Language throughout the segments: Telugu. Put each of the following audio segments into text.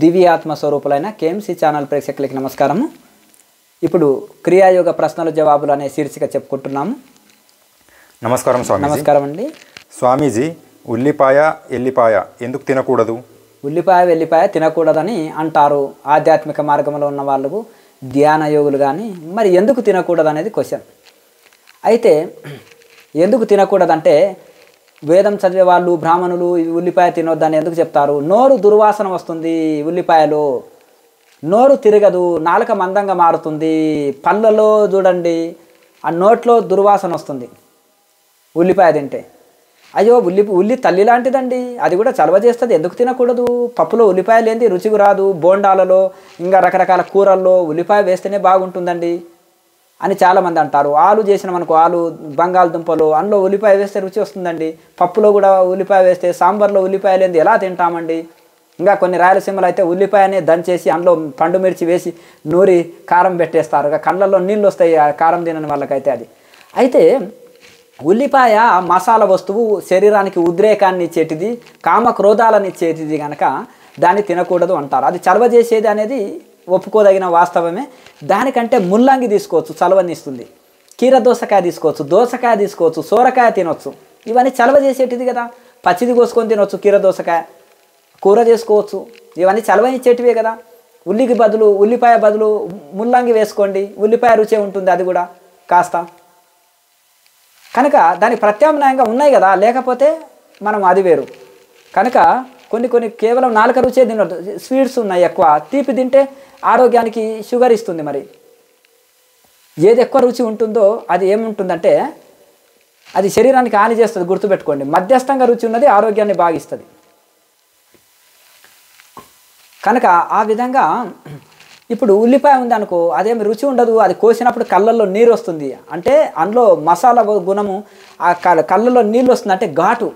దివ్యాత్మ స్వరూపులైన కేఎంసి ఛానల్ ప్రేక్షకులకి నమస్కారము. ఇప్పుడు క్రియాయోగ ప్రశ్నలు జవాబులు అనే శీర్షిక చెప్పుకుంటున్నాము. నమస్కారం స్వామి. నమస్కారం అండి. స్వామీజీ, ఉల్లిపాయ ఎల్లిపాయ ఎందుకు తినకూడదు? ఉల్లిపాయ వెల్లిపాయ తినకూడదని అంటారు ఆధ్యాత్మిక మార్గంలో ఉన్న వాళ్ళు, ధ్యాన యోగులు. కానీ మరి ఎందుకు తినకూడదు అనేది క్వశ్చన్. అయితే ఎందుకు తినకూడదంటే వేదం చదివే వాళ్ళు, బ్రాహ్మణులు ఉల్లిపాయ తినొద్దని ఎందుకు చెప్తారు? నోరు దుర్వాసన వస్తుంది, ఉల్లిపాయలో నోరు తిరగదు, నాలుక మందంగా మారుతుంది, పళ్ళలో చూడండి ఆ నోట్లో దుర్వాసన వస్తుంది ఉల్లిపాయ తింటే. అయ్యో ఉల్లి తల్లి లాంటిదండి, అది కూడా చలవ చేస్తుంది, ఎందుకు తినకూడదు? పప్పులో ఉల్లిపాయ లేనిది రుచికి రాదు, బోండాలలో ఇంకా రకరకాల కూరల్లో ఉల్లిపాయ వేస్తేనే బాగుంటుందండి అని చాలామంది అంటారు. ఆలు చేసిన మనకు ఆలు, బంగాళదుంపలు అందులో ఉల్లిపాయ వేస్తే రుచి వస్తుందండి, పప్పులో కూడా ఉల్లిపాయ వేస్తే, సాంబార్లో ఉల్లిపాయ లేనిది ఎలా తింటామండి? ఇంకా కొన్ని రాయలసీమలు అయితే ఉల్లిపాయనే దంచేసి అందులో పండు మిర్చి వేసి నూరి కారం పెట్టేస్తారు, కళ్ళల్లో నీళ్ళు వస్తాయి ఆ కారం తినని వాళ్ళకైతే. అది అయితే ఉల్లిపాయ మసాలా వస్తువు, శరీరానికి ఉద్రేకాన్ని ఇచ్చేటిది, కామక్రోధాలను ఇచ్చేటిది కనుక దాన్ని తినకూడదు అంటారు. అది చలవ చేసేది అనేది ఒప్పుకోదగిన వాస్తవమే. దానికంటే ముల్లంగి తీసుకోవచ్చు, చలవనిస్తుంది. కీర దోసకాయ తీసుకోవచ్చు, దోసకాయ తీసుకోవచ్చు, సోరకాయ తినవచ్చు, ఇవన్నీ చలవ చేసేటిది కదా. పచ్చిది కోసుకొని తినవచ్చు, కీర దోసకాయ కూర చేసుకోవచ్చు, ఇవన్నీ చలవనిచ్చేటివే కదా. ఉల్లిపాయ బదులు ముల్లంగి వేసుకోండి, ఉల్లిపాయ రుచే ఉంటుంది అది కూడా కాస్త. కనుక దానికి ప్రత్యామ్నాయంగా ఉన్నాయి కదా, లేకపోతే మనం అది వేరు. కనుక కొన్ని కేవలం నాలుక రుచే తినొద్దు. స్వీట్స్ ఉన్నాయి ఎక్కువ, తీపి తింటే ఆరోగ్యానికి షుగర్ ఇస్తుంది. మరి ఏది ఎక్కువ రుచి ఉంటుందో అది ఏముంటుందంటే అది శరీరానికి హాని చేస్తుంది, గుర్తుపెట్టుకోండి. మధ్యస్థంగా రుచి ఉన్నది ఆరోగ్యాన్ని బాగిస్తుంది. కనుక ఆ విధంగా ఇప్పుడు ఉల్లిపాయ ఉంది అనుకో, అదేమి రుచి ఉండదు, అది కోసినప్పుడు కళ్ళల్లో నీరు వస్తుంది. అంటే అందులో మసాలా గుణము, ఆ కళ్ళల్లో నీళ్ళు వస్తుంది, అంటే ఘాటు,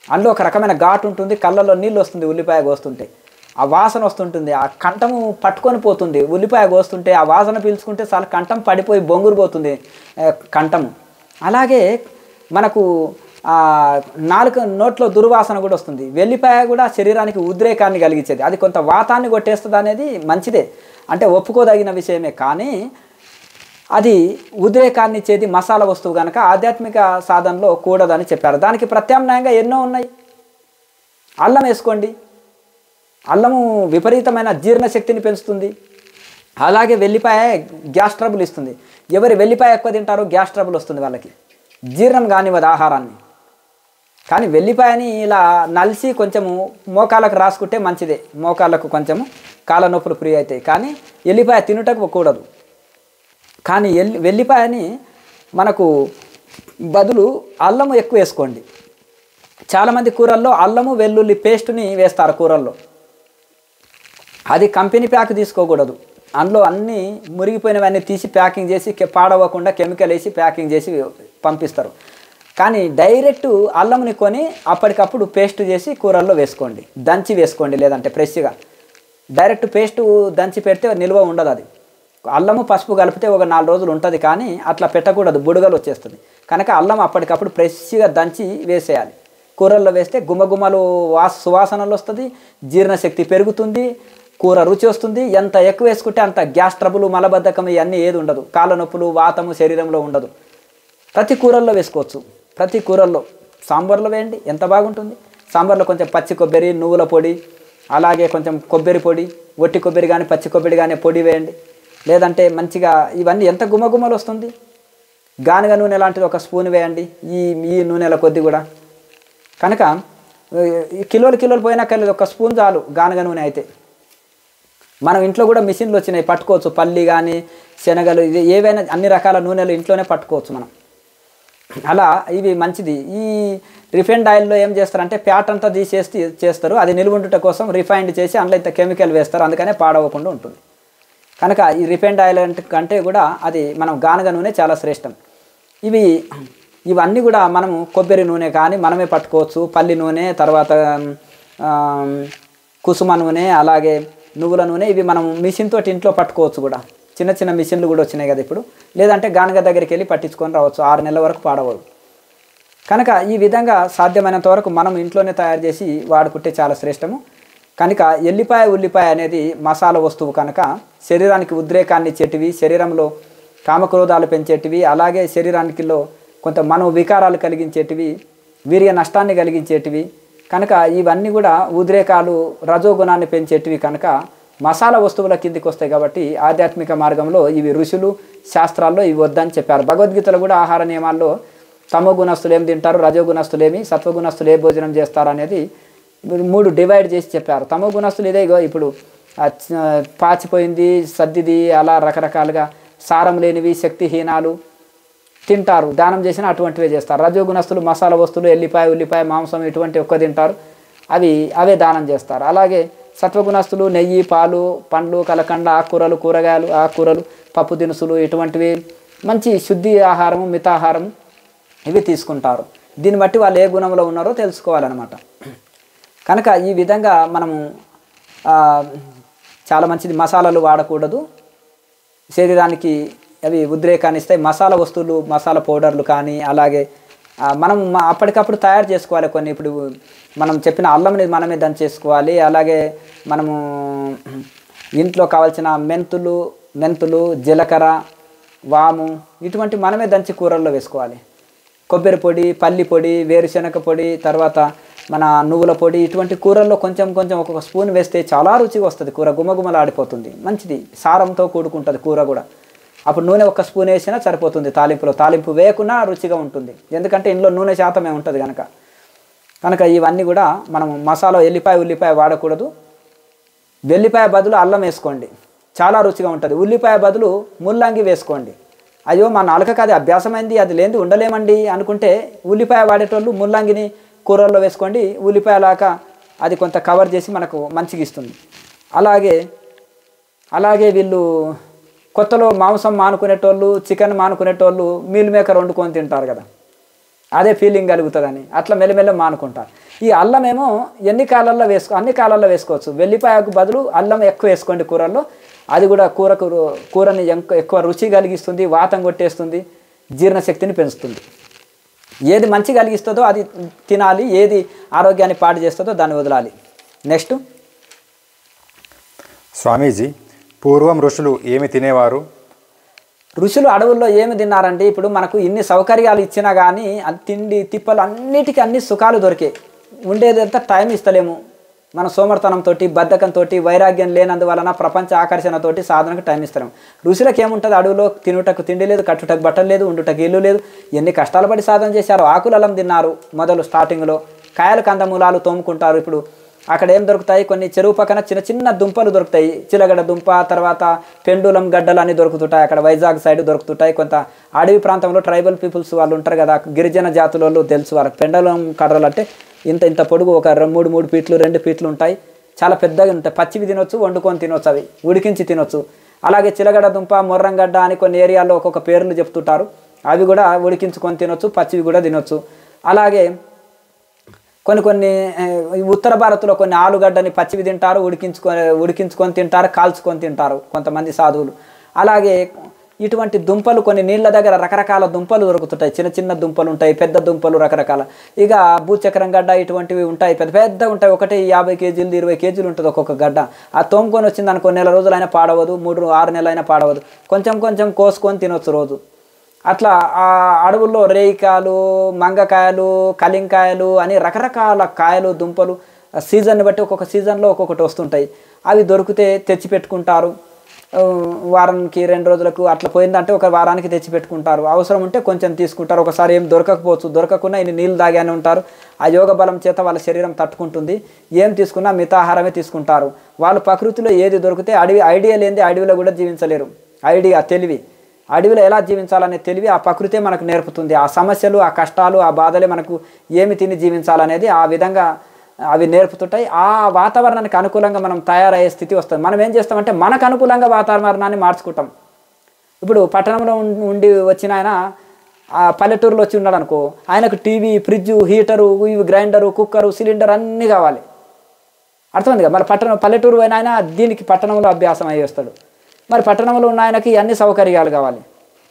అందులో ఒక రకమైన ఘాటు ఉంటుంది, కళ్ళల్లో నీళ్ళు వస్తుంది. ఉల్లిపాయ కోస్తుంటే ఆ వాసన వస్తుంటుంది, ఆ కంఠము పట్టుకొని పోతుంది. ఉల్లిపాయ కోస్తుంటే ఆ వాసన పీల్చుకుంటే చాలా కంఠం పడిపోయి బొంగురు పోతుంది కంఠము. అలాగే మనకు నోట్లో దుర్వాసన కూడా వస్తుంది. వెల్లిపాయ కూడా శరీరానికి ఉద్రేకాన్ని కలిగించేది, అది కొంత వాతాన్ని కొట్టేస్తుంది అనేది మంచిదే, అంటే ఒప్పుకోదగిన విషయమే. కానీ అది ఉద్రేకాన్ని ఇచ్చేది మసాలా వస్తువు కనుక ఆధ్యాత్మిక సాధనలో కూడదని చెప్పారు. దానికి ప్రత్యామ్నాయంగా ఎన్నో ఉన్నాయి. అల్లం వేసుకోండి, అల్లము విపరీతమైన జీర్ణశక్తిని పెంచుతుంది. అలాగే వెల్లిపాయ గ్యాస్ ట్రబుల్ ఇస్తుంది. ఎవరు వెల్లిపాయ ఎక్కువ తింటారో గ్యాస్ ట్రబుల్ వస్తుంది వాళ్ళకి, జీర్ణం కానివ్వదు ఆహారాన్ని. కానీ వెల్లిపాయని ఇలా నలిసి కొంచెము మోకాళ్ళకు రాసుకుంటే మంచిదే, మోకాళ్ళకు కొంచెము కాళ్ళ నొప్పులు ఫ్రీ అవుతాయి. కానీ ఎల్లిపాయ తినుటకు కూడదు. కానీ వెల్లిపాయని మనకు బదులు అల్లము ఎక్కువ వేసుకోండి. చాలామంది కూరల్లో అల్లము వెల్లుల్లి పేస్టుని వేస్తారు కూరల్లో, అది కంపెనీ ప్యాక్ తీసుకోకూడదు. అందులో అన్నీ మురిగిపోయినవన్నీ తీసి ప్యాకింగ్ చేసి పాడవకుండా కెమికల్ వేసి ప్యాకింగ్ చేసి పంపిస్తారు. కానీ డైరెక్ట్ అల్లంని కొని అప్పటికప్పుడు పేస్ట్ చేసి కూరల్లో వేసుకోండి, దంచి వేసుకోండి, లేదంటే ఫ్రెష్గా డైరెక్ట్ పేస్టు దంచి పెడితే నిల్వ ఉండదు. అది అల్లము పసుపు కలిపితే ఒక 4 రోజులు ఉంటుంది, కానీ అట్లా పెట్టకూడదు, బుడగలు వచ్చేస్తుంది. కనుక అల్లం అప్పటికప్పుడు ఫ్రెష్గా దంచి వేసేయాలి. కూరల్లో వేస్తే గుమగుమలు సువాసనలు వస్తుంది, జీర్ణశక్తి పెరుగుతుంది, కూర రుచి వస్తుంది. ఎంత ఎక్కువ వేసుకుంటే అంత గ్యాస్ ట్రబుల్, మలబద్ధకం ఇవన్నీ ఏది ఉండదు, కాళ్ళ నొప్పులు, వాతము శరీరంలో ఉండదు. ప్రతి కూరల్లో వేసుకోవచ్చు, ప్రతి కూరల్లో. సాంబార్లో వేయండి, ఎంత బాగుంటుంది. సాంబార్లో కొంచెం పచ్చి కొబ్బరి, నువ్వుల పొడి, అలాగే కొంచెం కొబ్బరి పొడి, ఒట్టి కొబ్బరి కానీ పచ్చి కొబ్బరి కానీ పొడి వేయండి. లేదంటే మంచిగా ఇవన్నీ ఎంత గుమగుమలు వస్తుంది. గానుగ నూనె లాంటిది ఒక స్పూన్ వేయండి, ఈ నూనెల కొద్ది కూడా. కనుక కిలోలు పోయినా కలిసి ఒక స్పూన్ చాలు గానుగ నూనె అయితే. మనం ఇంట్లో కూడా మిషన్లు వచ్చినాయి, పట్టుకోవచ్చు. పల్లి కానీ శనగలు, ఇది ఏవైనా అన్ని రకాల నూనెలు ఇంట్లోనే పట్టుకోవచ్చు మనం. అలా ఇవి మంచిది. ఈ రిఫైండ్ ఆయిల్లో ఏం చేస్తారంటే ఫ్యాట్ అంతా తీసేసి చేస్తారు, అది నిలువుండుట కోసం రిఫైండ్ చేసి అందులో ఇంత కెమికల్ వేస్తారు, అందుకనే పాడవకుండా ఉంటుంది. కనుక ఈ రిఫైండ్ ఆయిల్ కంటే కూడా అది మనం గానుగ నూనె చాలా శ్రేష్టం. ఇవన్నీ కూడా మనము కొబ్బరి నూనె కానీ మనమే పట్టుకోవచ్చు, పల్లి నూనె, తర్వాత కుసుమ నూనె, అలాగే నువ్వుల నూనె, ఇవి మనం మిషన్ తోటి ఇంట్లో పట్టుకోవచ్చు కూడా. చిన్న మిషన్లు కూడా వచ్చినాయి కదా ఇప్పుడు. లేదంటే గానుగ దగ్గరికి వెళ్ళి పట్టించుకొని రావచ్చు, 6 నెలల వరకు పాడవదు. కనుక ఈ విధంగా సాధ్యమైనంత వరకు మనం ఇంట్లోనే తయారు చేసి వాడుకుంటే చాలా శ్రేష్టము. కనుక ఎల్లిపాయ ఉల్లిపాయ అనేది మసాలా వస్తువు కనుక శరీరానికి ఉద్రేకాన్ని ఇచ్చేటివి, శరీరంలో కామక్రోధాలు పెంచేటివి, అలాగే శరీరానికిలో కొంత మనోవికారాలు కలిగించేటివి, వీర్య నష్టాన్ని కలిగించేటివి కనుక ఇవన్నీ కూడా ఉద్రేకాలు రజోగుణాన్ని పెంచేటివి కనుక మసాలా వస్తువుల కిందికి వస్తాయి. కాబట్టి ఆధ్యాత్మిక మార్గంలో ఇవి ఋషులు శాస్త్రాల్లో ఇవి వద్దని చెప్పారు. భగవద్గీతలో కూడా ఆహార నియమాల్లో తమో గుణస్తులు ఏం తింటారు, రజోగుణస్తులు ఏమి, సత్వగుణస్తులు ఏ భోజనం చేస్తారు అనేది 3 డివైడ్ చేసి చెప్పారు. తమో గుణస్తులు ఇదే ఇప్పుడు పాచిపోయింది, సద్దిది, అలా రకరకాలుగా సారం లేనివి, శక్తిహీనాలు తింటారు, దానం చేసిన అటువంటివే చేస్తారు. రజోగుణస్తులు మసాలా వస్తువులు ఎల్లిపాయ ఉల్లిపాయ మాంసం ఇటువంటి ఒక్క తింటారు, అవే దానం చేస్తారు. అలాగే సత్వగుణస్తులు నెయ్యి, పాలు, పండ్లు, కలకండ, ఆకుకూరలు, పప్పు దినుసులు ఇటువంటివి మంచి శుద్ధి ఆహారము, మితాహారము ఇవి తీసుకుంటారు. దీన్ని బట్టి వాళ్ళు ఏ గుణంలో ఉన్నారో తెలుసుకోవాలన్నమాట. కనుక ఈ విధంగా మనము చాలా మంచిది. మసాలాలు వాడకూడదు, శరీరానికి అవి ఉద్రేకాన్ని ఇస్తాయి. మసాలా వస్తువులు, మసాలా పౌడర్లు కానీ అలాగే మనం అప్పటికప్పుడు తయారు చేసుకోవాలి. కొన్ని ఇప్పుడు మనం చెప్పిన అల్లంని మనమే దంచేసుకోవాలి. అలాగే మనము ఇంట్లో కావాల్సిన మెంతులు, జీలకర్ర, వాము ఇటువంటి మనమే దంచి కూరల్లో వేసుకోవాలి. కొబ్బరి పొడి, పల్లి పొడి, వేరుశనగ పొడి, తర్వాత మన నువ్వుల పొడి ఇటువంటి కూరల్లో కొంచెం ఒక్కొక్క స్పూన్ వేస్తే చాలా రుచిగా వస్తుంది. కూర గుమగుమలాడిపోతుంది, మంచిది, సారంతో కూడుకుంటుంది కూర కూడా. అప్పుడు నూనె 1 స్పూన్ వేసినా సరిపోతుంది. తాలింపు వేయకున్నా రుచిగా ఉంటుంది, ఎందుకంటే ఇందులో నూనె శాతమే ఉంటుంది కనుక ఇవన్నీ కూడా మనం మసాలా ఎల్లిపాయ ఉల్లిపాయ వాడకూడదు. వెల్లిపాయ బదులు అల్లం వేసుకోండి, చాలా రుచిగా ఉంటుంది. ఉల్లిపాయ బదులు ముల్లంగి వేసుకోండి. అయ్యో మా నాలుకకి అది అభ్యాసమైంది, అది లేనిది ఉండలేమండి అనుకుంటే ఉల్లిపాయ వాడేటోళ్ళు ముల్లంగిని కూరల్లో వేసుకోండి. ఉల్లిపాయలాగా అది కొంత కవర్ చేసి మనకు మంచిగా ఇస్తుంది. అలాగే వీళ్ళు కొత్తలో మాంసం మానుకునేటోళ్ళు, చికెన్ మానుకునేటోళ్ళు మీల్ మేకర్ వండుకొని తింటారు కదా, అదే ఫీలింగ్ కలుగుతుందని అట్లా మెల్లమెల్ల మానుకుంటారు. ఈ అల్లం ఏమో అన్ని కాలాల్లో వేసుకోవచ్చు. వెల్లిపాయకు బదులు అల్లం ఎక్కువ వేసుకోండి కూరల్లో. అది కూడా కూరని ఎక్కువ రుచి కలిగిస్తుంది, వాతం కొట్టేస్తుంది, జీర్ణశక్తిని పెంచుతుంది. ఏది మంచి కలిగిస్తుందో అది తినాలి, ఏది ఆరోగ్యాన్ని పాడు చేస్తుందో దాన్ని వదలాలి. నెక్స్ట్, స్వామీజీ, పూర్వం ఋషులు ఏమి తినేవారు? ఋషులు అడవుల్లో ఏమి తిన్నారండి? ఇప్పుడు మనకు ఇన్ని సౌకర్యాలు ఇచ్చినా కానీ తిండి తిప్పలు అన్నిటికీ అన్ని సుఖాలు దొరికే ఉండేదంతా టైం ఇస్తలేము. మన సోమర్తనంతో, బద్ధకంతో, వైరాగ్యం లేనందువలన, ప్రపంచ ఆకర్షణతోటి సాధనకు టైం ఇస్తలేము. ఋషులకు ఏముంటుంది? అడవిలో తినుటకు తిండి లేదు, కట్టుటకు బట్టలు లేదు, ఉండుటకు ఇల్లు లేదు. ఎన్ని కష్టాలు పడి సాధన చేశారు. ఆకులలం తిన్నారు మొదలు స్టార్టింగ్లో, కాయలు కందమూలాలు తోముకుంటారు. ఇప్పుడు అక్కడ ఏం దొరుకుతాయి? కొన్ని చెరువు పక్కన చిన్న దుంపలు దొరుకుతాయి. చిలగడ దుంప, తర్వాత పెండులం గడ్డలు అన్నీ దొరుకుతుంటాయి. అక్కడ వైజాగ్ సైడ్ దొరుకుతుంటాయి. కొంత అడవి ప్రాంతంలో ట్రైబల్ పీపుల్స్ వాళ్ళు ఉంటారు కదా, గిరిజన జాతుల వాళ్ళు తెలుసు వాళ్ళకి. పెండలం కర్రలు అంటే ఇంత పొడుగు, ఒక 3 ఫీట్లు 2 ఫీట్లు ఉంటాయి, చాలా పెద్దగా ఉంటాయి. పచ్చివి తినొచ్చు, వండుకొని తినొచ్చు, అవి ఉడికించి తినొచ్చు. అలాగే చిలగడ దుంప, మొర్రంగడ్డ అని కొన్ని ఏరియాల్లో ఒక్కొక్క పేర్లు చెప్తుంటారు. అవి కూడా ఉడికించుకొని తినొచ్చు, పచ్చివి కూడా తినొచ్చు. అలాగే కొన్ని ఉత్తర భారత్లో కొన్ని ఆలుగడ్డని పచ్చివి తింటారు, ఉడికించుకొని తింటారు, కాల్చుకొని తింటారు కొంతమంది సాధువులు. అలాగే ఇటువంటి దుంపలు కొన్ని నీళ్ళ దగ్గర రకరకాల దుంపలు దొరుకుతుంటాయి. చిన్న దుంపలు ఉంటాయి, పెద్ద దుంపలు రకరకాల. ఇక భూచక్రం గడ్డ ఇటువంటివి ఉంటాయి, పెద్ద ఉంటాయి. ఒకటి 50 కేజీలు 20 కేజీలు ఉంటుంది ఒక్కొక్క గడ్డ. ఆ తోముకొని వచ్చింది అనుకో, నెల రోజులైనా పాడవదు, 6 నెలలైనా పాడవదు. కొంచెం కోసుకొని తినొచ్చు రోజు. అట్లా ఆ అడవుల్లో రేయికాయలు, మంగకాయలు, కలింకాయలు అని రకరకాల కాయలు, దుంపలు సీజన్ని బట్టి ఒక్కొక్క సీజన్లో ఒక్కొక్కటి వస్తుంటాయి. అవి దొరికితే తెచ్చి పెట్టుకుంటారు. వారానికి 2 రోజులకు అట్లా పోయిందంటే ఒక వారానికి తెచ్చి పెట్టుకుంటారు. అవసరం ఉంటే కొంచెం తీసుకుంటారు. ఒకసారి ఏం దొరకకున్నా ఇన్ని నీళ్ళు తాగానే ఉంటారు. ఆ యోగ బలం చేత వాళ్ళ శరీరం తట్టుకుంటుంది. ఏం తీసుకున్నా మితాహారమే తీసుకుంటారు. వాళ్ళు ప్రకృతిలో ఏది దొరికితే, ఐడియా లేనిది అడవిలో కూడా జీవించలేరు. తెలివి, అడవిలో ఎలా జీవించాలనే తెలివి ఆ ప్రకృతే మనకు నేర్పుతుంది. ఆ సమస్యలు, ఆ కష్టాలు, ఆ బాధలే మనకు ఏమి తిని జీవించాలనేది ఆ విధంగా అవి నేర్పుతుంటాయి. ఆ వాతావరణానికి అనుకూలంగా మనం తయారయ్యే స్థితి వస్తుంది. మనం ఏం చేస్తామంటే మనకు అనుకూలంగా వాతావరణాన్ని మార్చుకుంటాం. ఇప్పుడు పట్టణంలో ఉండి వచ్చిన ఆయన ఆ పల్లెటూరులో వచ్చి ఉన్నాడు అనుకో, ఆయనకు టీవీ, ఫ్రిడ్జు, హీటరు, ఇవి గ్రైండరు, కుక్కరు, సిలిండర్ అన్నీ కావాలి. అర్థమైంది కదా? మరి పల్లెటూరు అయిన ఆయన దీనికి పట్టణంలో అభ్యాసం అయ్యి వస్తాడు. మరి పట్టణంలో ఉన్న ఆయనకి అన్ని సౌకర్యాలు కావాలి.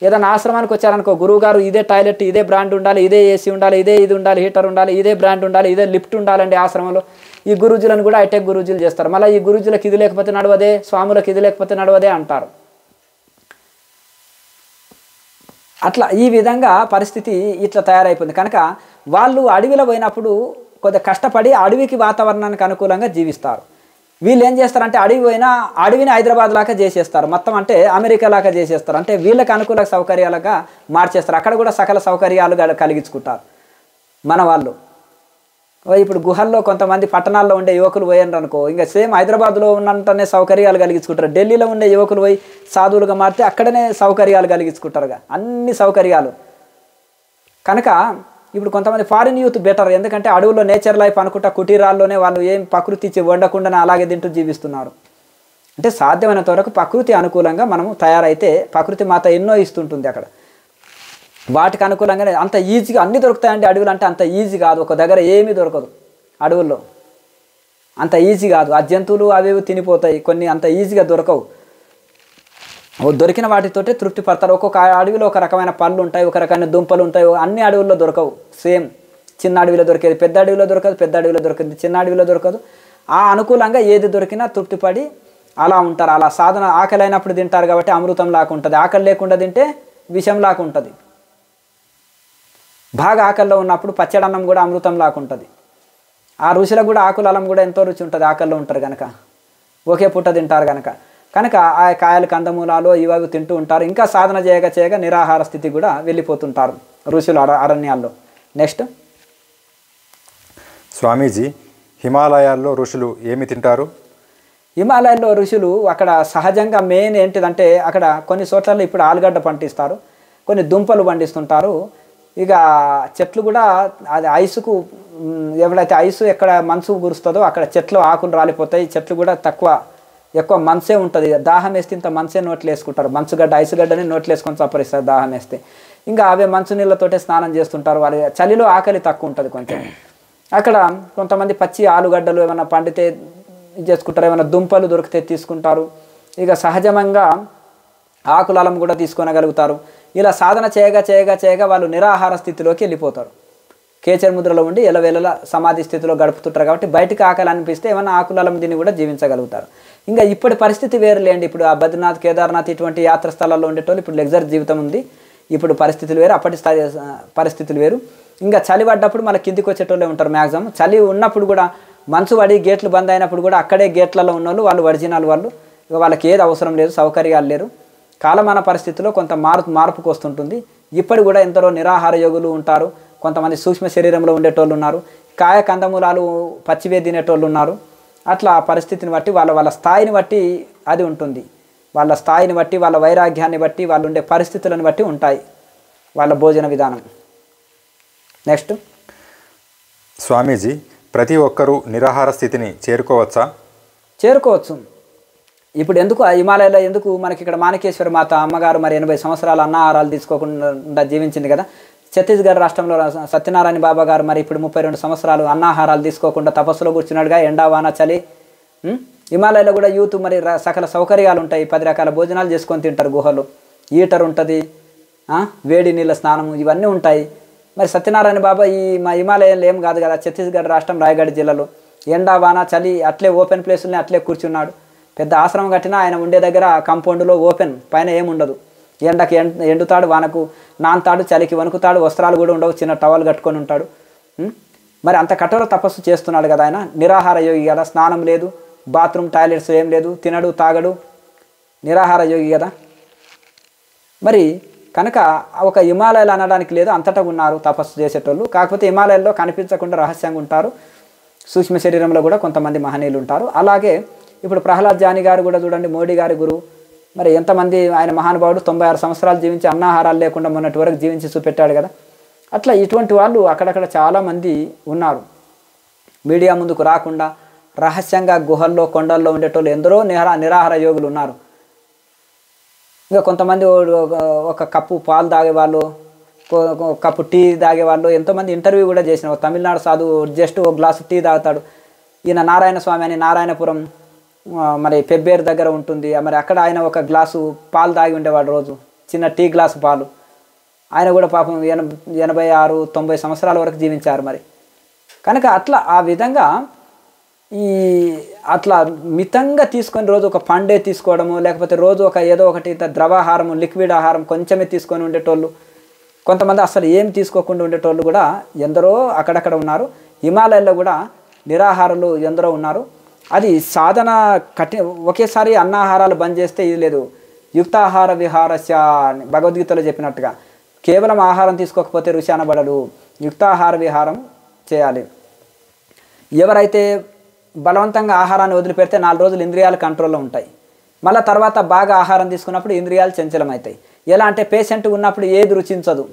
ఏదైనా ఆశ్రమానికి వచ్చారనుకో, గురువుగారు ఇదే టాయిలెట్, ఇదే బ్రాండ్ ఉండాలి, ఇదే ఏసీ ఉండాలి, ఇదే ఇది ఉండాలి, హీటర్ ఉండాలి, ఇదే బ్రాండ్ ఉండాలి, ఇదే లిఫ్ట్ ఉండాలండి ఆశ్రమంలో. ఈ గురూజులను కూడా హైటెక్ గురూజులు చేస్తారు. మళ్ళీ ఈ గురూజులకు ఇది లేకపోతే నడవదే, స్వాములకు ఇది లేకపోతే నడవదే అంటారు. అట్లా ఈ విధంగా పరిస్థితి ఇట్లా తయారైపోయింది. కనుక వాళ్ళు అడవిలో పోయినప్పుడు కొద్దిగా కష్టపడి అడవికి వాతావరణానికి అనుకూలంగా జీవిస్తారు. వీళ్ళు ఏం చేస్తారంటే అడవి పోయినా అడవిని హైదరాబాద్ లాగా చేసేస్తారు, మొత్తం అంటే అమెరికా లాగా చేసేస్తారు. అంటే వీళ్ళకి అనుకూల సౌకర్యాలుగా మార్చేస్తారు. అక్కడ కూడా సకల సౌకర్యాలు కలిగించుకుంటారు మన వాళ్ళు. ఇప్పుడు గుహల్లో కొంతమంది పట్టణాల్లో ఉండే యువకులు పోయినారు అనుకో, ఇంకా సేమ్ హైదరాబాద్లో ఉన్నంతనే సౌకర్యాలు కలిగించుకుంటారు. ఢిల్లీలో ఉండే యువకులు పోయి సాధువులుగా మారితే అక్కడనే సౌకర్యాలు కలిగించుకుంటారుగా, అన్ని సౌకర్యాలు. కనుక ఇప్పుడు కొంతమంది ఫారిన్ యూత్ బెటర్, ఎందుకంటే అడవుల్లో నేచర్ లైఫ్ అనుకుంటా కుటీరాల్లోనే వాళ్ళు ఏం ప్రకృతి వండకుండానే అలాగే తింటూ జీవిస్తున్నారు. అంటే సాధ్యమైనంత వరకు ప్రకృతి అనుకూలంగా మనము తయారైతే ప్రకృతి మాత ఎన్నో ఇస్తుంటుంది అక్కడ. వాటికి అనుకూలంగానే అంత ఈజీగా అన్నీ దొరుకుతాయండి అడవులు అంటే. అంత ఈజీ కాదు, ఒక దగ్గర ఏమీ దొరకదు అడవుల్లో, అంత ఈజీ కాదు. ఆ జంతువులు అవి తినిపోతాయి, కొన్ని అంత ఈజీగా దొరకవు. దొరికిన వాటితోటే తృప్తి పడతారు. ఒక్కొక్క అడవిలో ఒక రకమైన పళ్ళు ఉంటాయి, ఒక రకమైన దుంపలు ఉంటాయి. అన్ని అడవుల్లో దొరకవు సేమ్. చిన్న అడవిలో దొరికేది పెద్ద అడవిలో దొరకదు, పెద్ద అడవిలో దొరికేది చిన్న అడవిలో దొరకదు. ఆ అనుకూలంగా ఏది దొరికినా తృప్తిపడి అలా ఉంటారు. అలా సాధన ఆకలి అయినప్పుడు తింటారు కాబట్టి అమృతం లాగా ఉంటుంది, ఆకలి లేకుండా తింటే విషం లాగా ఉంటుంది. బాగా ఆకలిలో ఉన్నప్పుడు పచ్చడన్నం కూడా అమృతం లాగా ఉంటుంది. ఆ రుచిలో కూడా ఆకులలం కూడా ఎంతో రుచి ఉంటుంది ఆకలిలో ఉంటారు కనుక, ఒకే పూట తింటారు కనుక. కనుక ఆ కాయలు కందమూలాలు ఇవి తింటూ ఉంటారు. ఇంకా సాధన చేయగా చేయగా నిరాహార స్థితి కూడా వెళ్ళిపోతుంటారు ఋషులు అరణ్యాల్లో. నెక్స్ట్ స్వామీజీ, హిమాలయాల్లో ఋషులు ఏమి తింటారు? హిమాలయాల్లో ఋషులు అక్కడ సహజంగా మెయిన్ ఏంటిదంటే అక్కడ కొన్ని చోట్లలో ఇప్పుడు ఆలుగడ్డ పండిస్తారు, కొన్ని దుంపలు పండిస్తుంటారు. ఇక చెట్లు కూడా అది ఐసుకు ఎవరైతే ఐసు ఎక్కడ మంచు కురుస్తుందో అక్కడ చెట్లు ఆకులు రాలిపోతాయి. చెట్లు కూడా ఎక్కువ మంచే ఉంటుంది. దాహం వేస్తే ఇంత మంచే నోట్లు వేసుకుంటారు. మంచుగడ్డ ఐసుగడ్డని నోట్లు వేసుకొని చప్పరిస్తారు దాహం వేస్తే. ఇంకా అవే మంచు నీళ్ళతోటే స్నానం చేస్తుంటారు. వాళ్ళ చలిలో ఆకలి తక్కువ ఉంటుంది కొంచెం. అక్కడ కొంతమంది పచ్చి ఆలుగడ్డలు ఏమైనా పండితే చేసుకుంటారు, ఏమైనా దుంపలు దొరికితే తీసుకుంటారు. ఇక సహజంగా ఆకులలం కూడా తీసుకొనగలుగుతారు. ఇలా సాధన చేయగా చేయగా చేయగా వాళ్ళు నిరాహార స్థితిలోకి వెళ్ళిపోతారు. కేచర్ ముద్రలో ఉండి ఎలవేళలా సమాధి స్థితిలో గడుపుతుంటారు కాబట్టి బయటికి ఆకలి అనిపిస్తే ఏమైనా ఆకులలం దీన్ని కూడా జీవించగలుగుతారు. ఇంకా ఇప్పటి పరిస్థితి వేరులేండి. ఇప్పుడు ఆ బద్రీనాథ్, కేదార్నాథ్ ఇటువంటి యాత్ర స్థలాల్లో ఉండేటోళ్ళు ఇప్పుడు లగ్జరీ జీవితం ఉంది. ఇప్పుడు పరిస్థితులు వేరు, అప్పటి పరిస్థితులు వేరు. ఇంకా చలి పడ్డప్పుడు మళ్ళీ కిందికి వచ్చేటోళ్ళే ఉంటారు మ్యాక్సిమం. చలి ఉన్నప్పుడు కూడా మంచు పడి గేట్లు బంద్ అయినప్పుడు కూడా అక్కడే గేట్లలో ఉన్నోళ్ళు వాళ్ళు ఒరిజినల్ వాళ్ళు. ఇక వాళ్ళకి ఏది అవసరం లేదు, సౌకర్యాలు లేరు. కాలమాన పరిస్థితుల్లో కొంత మార్పుకు వస్తుంటుంది. ఇప్పటి కూడా ఎందరో నిరాహార యోగులు ఉంటారు. కొంతమంది సూక్ష్మ శరీరంలో ఉండేటోళ్ళు ఉన్నారు, కాయ కందమూలాలు పచ్చివే తినేటోళ్ళు ఉన్నారు. అట్లా పరిస్థితిని బట్టి వాళ్ళ స్థాయిని బట్టి అది ఉంటుంది. వాళ్ళ స్థాయిని బట్టి, వాళ్ళ వైరాగ్యాన్ని బట్టి, వాళ్ళు ఉండే పరిస్థితులను బట్టి ఉంటాయి వాళ్ళ భోజన విధానం. నెక్స్ట్ స్వామీజీ, ప్రతి ఒక్కరూ నిరాహార స్థితిని చేరుకోవచ్చా? చేరుకోవచ్చు. ఇప్పుడు ఎందుకు హిమాలయాలో ఎందుకు మనకి ఇక్కడ మాణికేశ్వరి మాత అమ్మగారు మరి 80 సంవత్సరాలు అన్నాహారాలు తీసుకోకుండా జీవించింది కదా. ఛత్తీస్గఢ్ రాష్ట్రంలో సత్యనారాయణ బాబా గారు మరి ఇప్పుడు 32 సంవత్సరాలు అన్నాహారాలు తీసుకోకుండా తపస్సులో కూర్చున్నాడుగా, ఎండా వాన చలి. హిమాలయాలో కూడా యూత్ మరి సకల సౌకర్యాలు ఉంటాయి, 10 రకాల భోజనాలు చేసుకొని తింటారు. గుహలు హీటర్ ఉంటుంది, వేడి నీళ్ళ స్నానము ఇవన్నీ ఉంటాయి. మరి సత్యనారాయణ బాబా మా హిమాలయంలో ఏం కాదు కదా, ఛత్తీస్గఢ్ రాష్ట్రం రాయగఢ్ జిల్లాలో ఎండా వాన చలి అట్లే ఓపెన్ ప్లేసుల్ని అట్లే కూర్చున్నాడు. పెద్ద ఆశ్రమం కట్టినా ఆయన ఉండే దగ్గర కాంపౌండ్లో ఓపెన్, పైన ఏముండదు. ఎండకి ఎండుతాడు, వానకు నాంతాడు, చలికి వణుకుతాడు, వస్త్రాలు కూడా ఉండవు, చిన్న టవల్ కట్టుకొని ఉంటాడు. మరి అంత కఠోర తపస్సు చేస్తున్నాడు కదా ఆయన, నిరాహార యోగి కదా. స్నానం లేదు, బాత్రూమ్ టాయిలెట్స్ ఏం లేదు, తినడు తాగడు, నిరాహార యోగి కదా. మరి కనుక ఒక హిమాలయాలు అనడానికి లేదు, అంతటా ఉన్నారు తపస్సు చేసేటోళ్ళు. కాకపోతే హిమాలయాల్లో కనిపించకుండా రహస్యంగా ఉంటారు. సూక్ష్మ శరీరంలో కూడా కొంతమంది మహనీయులు ఉంటారు. అలాగే ఇప్పుడు ప్రహ్లాద్ జాని గారు కూడా చూడండి, మోడీ గారి గురువు. మరి ఎంతమంది ఆయన మహానుభావుడు 96 సంవత్సరాలు జీవించి అన్నాహారాలు లేకుండా మొన్నటి వరకు జీవించి చూపెట్టాడు కదా. అట్లా ఇటువంటి వాళ్ళు అక్కడక్కడ చాలామంది ఉన్నారు. మీడియా ముందుకు రాకుండా రహస్యంగా గుహల్లో కొండల్లో ఉండేటోళ్ళు ఎందరో నిరాహార యోగులు ఉన్నారు. ఇంకా కొంతమంది ఒక కప్పు పాలు తాగేవాళ్ళు, కప్పు టీ తాగేవాళ్ళు, ఎంతోమంది ఇంటర్వ్యూ కూడా చేసిన. తమిళనాడు సాధువు జస్ట్ ఒక గ్లాసు టీ తాగుతాడు. ఈయన నారాయణ స్వామి అని నారాయణపురం మరి పెబ్బేరు దగ్గర ఉంటుంది. మరి అక్కడ ఆయన ఒక గ్లాసు పాలు తాగి ఉండేవాడు రోజు. చిన్న టీ గ్లాసు పాలు. ఆయన కూడా పాపం 86, 90 సంవత్సరాల వరకు జీవించారు మరి. కనుక అట్లా ఆ విధంగా అట్లా మితంగా తీసుకొని రోజు ఒక పండే తీసుకోవడము, లేకపోతే రోజు ఒక ఏదో ఒకటి ద్రవాహారము, లిక్విడ్ ఆహారం కొంచెమే తీసుకొని ఉండేటోళ్ళు, కొంతమంది అసలు ఏం తీసుకోకుండా ఉండేటోళ్ళు కూడా ఎందరో అక్కడక్కడ ఉన్నారు. హిమాలయాల్లో కూడా నిరాహారులు ఎందరో ఉన్నారు. అది సాధన ఒకేసారి అన్నాహారాలు బంద్ చేస్తే ఇది లేదు. యుక్తాహార విహారస్య అని భగవద్గీతలో చెప్పినట్టుగా కేవలం ఆహారం తీసుకోకపోతే రుచి అనబడడు, యుక్తాహార విహారం చేయాలి. ఎవరైతే బలవంతంగా ఆహారాన్ని వదిలిపెడితే 4 రోజులు ఇంద్రియాలు కంట్రోల్లో ఉంటాయి. మళ్ళీ తర్వాత బాగా ఆహారం తీసుకున్నప్పుడు ఇంద్రియాలు చంచలమవుతాయి. ఎలా అంటే పేషెంట్ ఉన్నప్పుడు ఏది రుచించదు,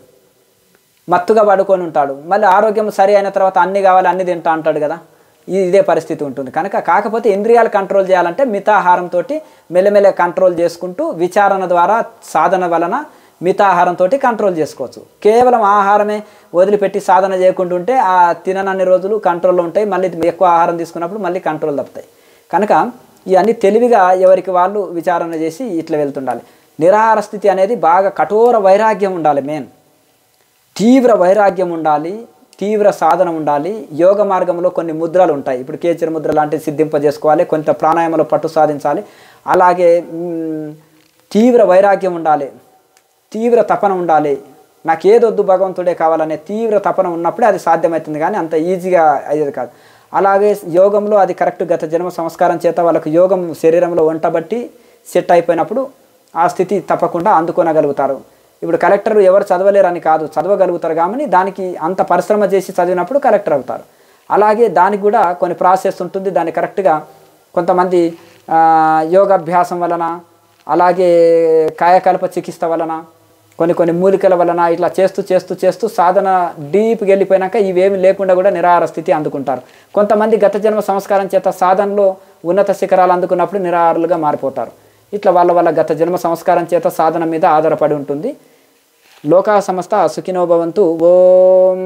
మత్తుగా పడుకొని ఉంటాడు. మళ్ళీ ఆరోగ్యం సరి అయిన తర్వాత అన్నీ కావాలి అన్నీ తింటా అంటాడు కదా, ఇదే పరిస్థితి ఉంటుంది. కనుక కాకపోతే ఇంద్రియాలు కంట్రోల్ చేయాలంటే మితాహారంతో మెల్లమెల్ల కంట్రోల్ చేసుకుంటూ విచారణ ద్వారా సాధన వలన మితాహారంతో కంట్రోల్ చేసుకోవచ్చు. కేవలం ఆహారమే వదిలిపెట్టి సాధన చేయకుండా ఉంటే ఆ తిననన్ని రోజులు కంట్రోల్లో ఉంటాయి. మళ్ళీ ఎక్కువ ఆహారం తీసుకున్నప్పుడు మళ్ళీ కంట్రోల్ తప్పుతాయి. కనుక ఇవన్నీ తెలివిగా ఎవరికి వాళ్ళు విచారణ చేసి ఇట్లా వెళ్తుండాలి. నిరాహార స్థితి అనేది బాగా కఠోర వైరాగ్యం ఉండాలి. మెయిన్ తీవ్ర వైరాగ్యం ఉండాలి, తీవ్ర సాధన ఉండాలి. యోగ మార్గంలో కొన్ని ముద్రలు ఉంటాయి. ఇప్పుడు కేచర ముద్ర లాంటివి సిద్ధింపజేసుకోవాలి, కొంత ప్రాణాయామంలో పట్టు సాధించాలి. అలాగే తీవ్ర వైరాగ్యం ఉండాలి, తీవ్ర తపన ఉండాలి. నాకు ఏదొద్దు భగవంతుడే కావాలనే తీవ్ర తపన ఉన్నప్పుడే అది సాధ్యమవుతుంది, కానీ అంత ఈజీగా అయ్యేది కాదు. అలాగే యోగంలో అది కరెక్ట్ గత జన్మ సంస్కారం చేత వాళ్ళకు యోగం శరీరంలో వంటబట్టి సెట్ అయిపోయినప్పుడు ఆ స్థితి తప్పకుండా అందుకోనగలుగుతారు. ఇప్పుడు కలెక్టర్ ఎవరు చదవలేరని కాదు, చదవగలుగుతారు. కానీ దానికి అంత పరిశ్రమ చేసి చదివినప్పుడు కలెక్టర్ అవుతారు. అలాగే దానికి కూడా కొన్ని ప్రాసెస్ ఉంటుంది. దాన్ని కరెక్ట్గా కొంతమంది యోగాభ్యాసం వలన, అలాగే కాయకల్ప చికిత్స వలన, కొన్ని మూలికల వలన ఇట్లా చేస్తూ చేస్తూ చేస్తూ సాధన డీప్కి వెళ్ళిపోయినాక ఇవేమి లేకుండా కూడా నిరాహార స్థితి అందుకుంటారు. కొంతమంది గత జన్మ సంస్కారం చేత సాధనలో ఉన్నత శిఖరాలు అందుకున్నప్పుడు నిరాహారులుగా మారిపోతారు. ఇట్లా వాళ్ళ గత జన్మ సంస్కారం చేత సాధన మీద ఆధారపడి ఉంటుంది. లోకా సమస్త సుఖినో భవంతు. ఓం